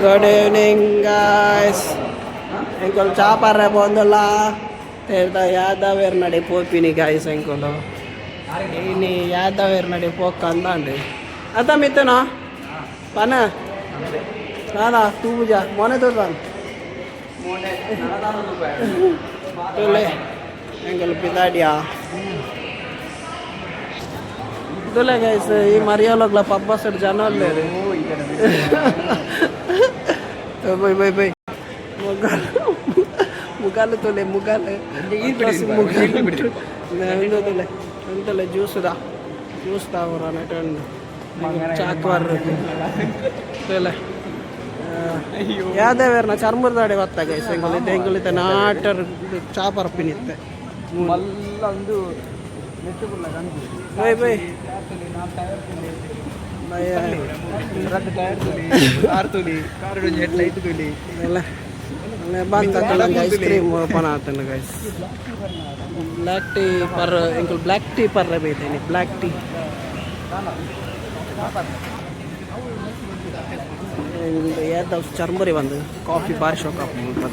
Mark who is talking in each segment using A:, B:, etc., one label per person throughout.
A: Good evening, guys. Engkol capar ya bondola. Terta yada verna de popini guys engkolo. Ini yada verna de pokandande. Ata mitena? Pana? Nana, tu buja. Mone to bang. Mone. Tole. Engkol pita dia. Tole guys, ये मारिया लोग ला पापा sir जाना ले रहे. Bye. Mugal tole. Entole juice da orang itu. Cakar. Tole. Ya deh verna charmur tadi watta guys. Engkol itu nater capar pinitte. Mallandu. Bye. Banta tulang ice cream panatan guys. Black tea par engkol black tea par lebih ini black tea. Ya tahu charmuri bandu coffee bar shop apa pun.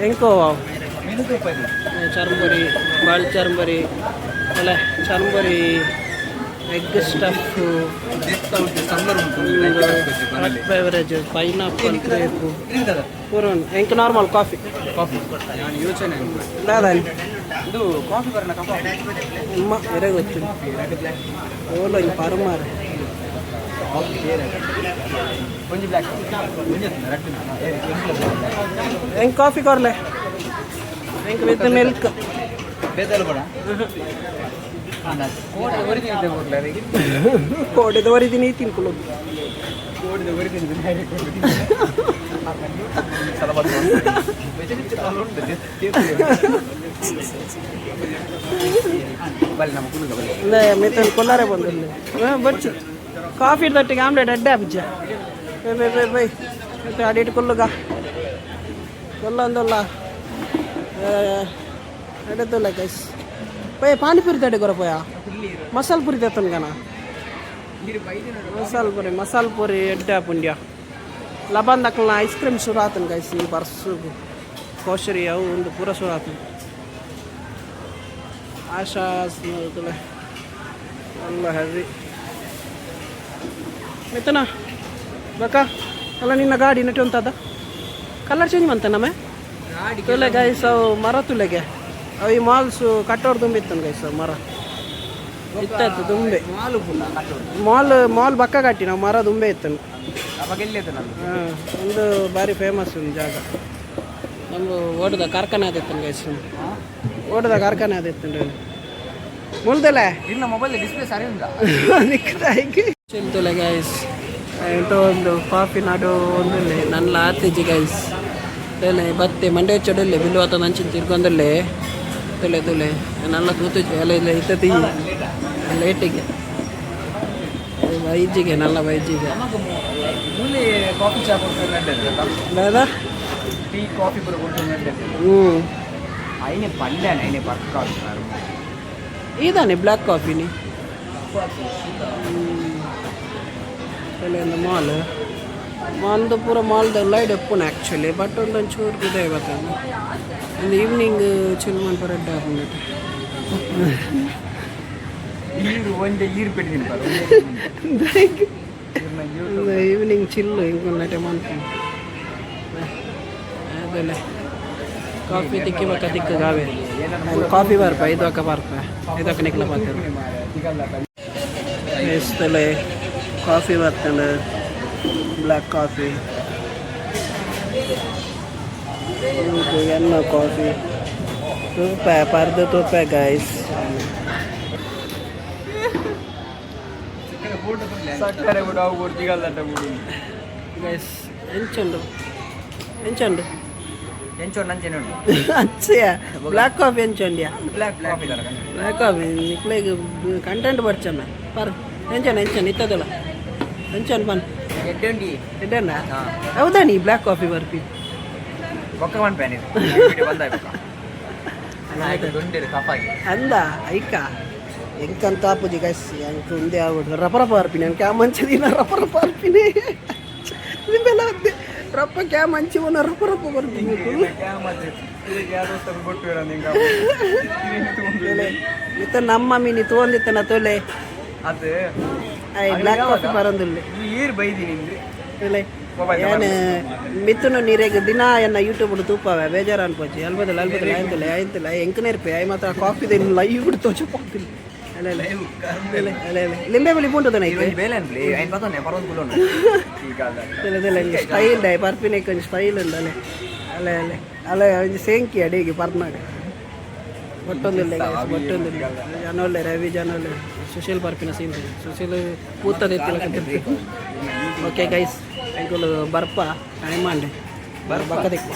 A: Engkau charmuri, bal charmuri, charmuri, egg stuff, hot beverages, pineapple, grape, purun. Engkau normal coffee. Dah.
B: Itu coffee berna kapan?
A: Mak, era gotu. Oh, lo ini parumar.
B: Kunci black.
A: Engkau coffee korle. Engkau with milk.
B: Betul pada? Kode original itu buat lagi.
A: Kode itu original itu kulo.
B: Kode itu original itu hari kode. Salah banget. Macam itu terlalu balik nama kulo balik.
A: Nah, meter kolar ya bondol. Baca. Coffee itu omelette ada aja. Bye. Itu ada itu kulo ga. Kulo andola. Ada tuh lah guys. Pani puri tadi koro ya. Masal puri datang kana. Masal puri ada pun dia. Laban dakla ice cream suratan guys ini parsu. Kosher ya untuk pura suratan. Asha itu lah. Allah hari. Metana. Baka. Kalau ni nagadi nanti onta dah. Color change manta nama? Tole guys, mara tule ke? Avi malls kator dumbitan guys, mara. Itta dumbe. Mall bakka katti na mara dumbe ittan.
B: Apa kelle ittan?
A: ಒಂದು ಬಾರಿ famous ಒಂದು ಜಾಗ. ನಮ್ದು ಓಡದ ಕಾರ್ಖಾನೆ ಆದಿತ್ತು guys. ಓಡದ ಕಾರ್ಖಾನೆ ಆದಿತ್ತು. ಮುಲ್ದಲೆ
B: ಇಲ್ಲ mobile display ಸರಿ ಉಂಟಾ?
A: ನಿಕ್ತಾಯಿಗೆ. ಚಿಂತಲೆ guys. ಎಂಟು ಒಂದು ಕಾಫಿ ನಾಡು ಒಂದು ನನ್ನ ಲಾತಿಜಿ guys. ತಲೆ ಬತ್ತೆ ಮಂಡೆ ಚಡಲೆ ಬಿಲ್ವಾತ ನಂಚಿನ ತಿರ್ಕೊಂಡಲ್ಲೇ ತಲೆ ನಲ್ಲ ಕೂತು ಎಲ್ಲ ಇತ್ತತಿ ಲೇಟಿಗೆ ವೈಜಿಗೆ ನಲ್ಲ ವೈಜಿಗೆ
B: ಮೂಲೆ ಕಾಫಿ ಶಾಪ್
A: ದಾದಾ
B: ಟೀ ಕಾಫಿ ಕೂಡ ಕೊಡ್ತಾರೆ అయినే పండాను అయినే పక్క వస్తున్నారు
A: ఇదాని బ్లాక్ కాఫీని ತಲೆಯಿಂದ ಮಾಲ್ದು ಪೂರ ಮಾಲ್ದ ಲೈಟ್ ಎಪ್ಪುನ ಆ್ಯಕ್ಚುಲಿ ಬಟ್ ಒಂದೊಂದು ಚೂರು ಇದೆ ಇವತ್ತು ಒಂದು ಈವ್ನಿಂಗ್ ಚಿಲ್ ಮಾಡ್ಬಾರಡ್ಡ ಆಗ್ಬಿಟ್ಟು ಈವ್ನಿಂಗ್ ಚಿಲ್ಲು ಹಿಂಗೆ ನಟೆ ಮಾಡ್ತೀನಿ ಅದೆಲ್ಲ ಕಾಫಿ ತಿಕ್ಕಿಗಾವೆ ಕಾಫಿ ಬರ್ಪ ಇದಕ್ಕೆ ನಿಕ್ಲ ಬರ್ತಾರೆ ಎಷ್ಟಲೆ coffee ಬರ್ತಂಡು black coffee yenna coffee tupe guys
B: sakkare kuda gortigallata kudu
A: guys enchondu nanchenu achya black coffee enchondiya
B: black coffee tara
A: black coffee nikle content barchana par enchen ittadala enchen ban ಎಡ್ಡಣ್ಣ ಹೌದಾ ನೀ black coffee ಬರ್ತಿ
B: ಬೊಕ್ಕ Mann PAN ಇದು video ಬಂದ ಬೊಕ್ಕ ನಾಯಕ ದೊಂಡೆರು ಕಫಾಗಿ
A: ಅಂದ ಐಕ ಎಂಕಂತ ಆಪುಜಿ ಗೈಸ್ ಎಂಕ್ ಒಂದೇ ಆಗ್ಬಿಟ್ಟು ರಪರಪ ಅರ್ಪಿನಿ ಕ್ಯಾ ಮಂಚಿ ದಿನ ರಪರಪ ಅರ್ಪಿನಿ ನಿಮ್ಮೆಲ್ಲ ಅದೇ ರಪ್ಪ ಕ್ಯಾ ಮಂಚಿ ಒನ್ನ ರಪರಪ ಬರ್ತೀನಿ ಇತ್ತ ನಮ್ಮ ಮೀನಿ ತೋಂದಿತ್ತನ ತೊಲೆ
B: ಅದು
A: ಬ್ಲ್ಯಾಕ್ ಕಾಫಿ ಬರೋದಿಲ್ಲ
B: ನೀರು ಬೈದೀನಿ
A: ಇಲ್ಲ ಏನು ಮಿತ್ತುನು ನೀರಿಗೆ ದಿನ ಎನ್ನ ಯೂಟ್ಯೂಬ್ ತೂಪವೆ ಬೇಜಾರು ಅನ್ಪೋಚಿ ಅಲ್ಬದಲ್ಲ ಆಯ್ತಿಲ್ಲ ಆಯ್ತಿಲ್ಲ ಎಂಕನೇ ಇರ್ಪಿ ಆಯ್ ಮಾತ್ರ ಕಾಫಿ ಲೈವ್ ಬಿಟ್ಟು ತೋಚು ಹೋಗ್ತೀನಿ ಲಿಂಬೆ ಬಲಿ ಪುಂಟದನ ಸ್ಟೈಲ್ ಡೈ ಪರ್ಪಿನ ಕೊಂಚ ಸ್ಟೈಲ್ ಉಂಡು ಅಲೆ ಅಲೆ ಅಲೆ ಒಂಜಿ ಸೇಂಕಿ ಅಡಿಗೆ ಪರ್ನಾಗ ಒಟ್ಟೊಂದಿಲ್ಲ ಒಟ್ಟೊಂದಿಲ್ಲ ಜನೊಳ್ಳೆ ರವಿ ಜನೊಳ್ಳೆ ಸುಶೀಲ್ ಪರ್ಪಿನ ಸೀನ್ ಸುಶೀಲ್ ಪೂತದ ಓಕೆ ಗೈಸ್ ಎಂಕುಲು ಬರ್ಪ ಟೈಮ್ ಮಾಡಿ ಬಕ್ಕದಿಕ್ಕು